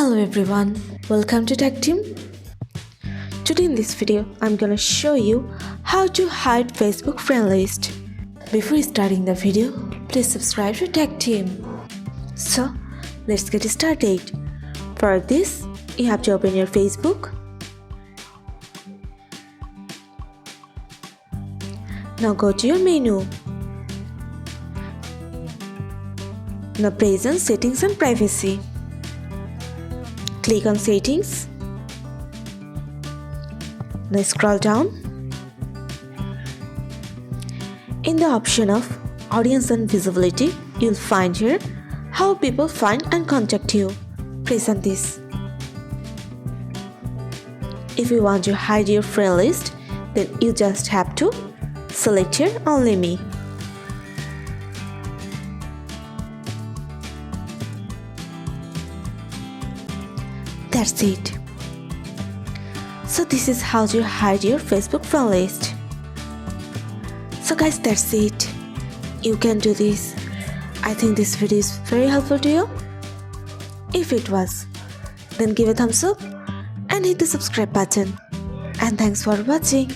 Hello everyone, welcome to Tactim. Today in this video, I'm gonna show you how to hide Facebook friend list. Before starting the video, please subscribe to Tactim. So, let's get started. For this, you have to open your Facebook. Now go to your menu. Now press on Settings and Privacy. Click on Settings. Now scroll down. In the option of Audience and Visibility, you'll find here how people find and contact you. Press on this. If you want to hide your friend list, then you just have to select here Only Me. That's it. So this is how to hide your Facebook friend list. So guys, that's it. You can do this. I think this video is very helpful to you. If it was, then give a thumbs up and hit the subscribe button. And thanks for watching.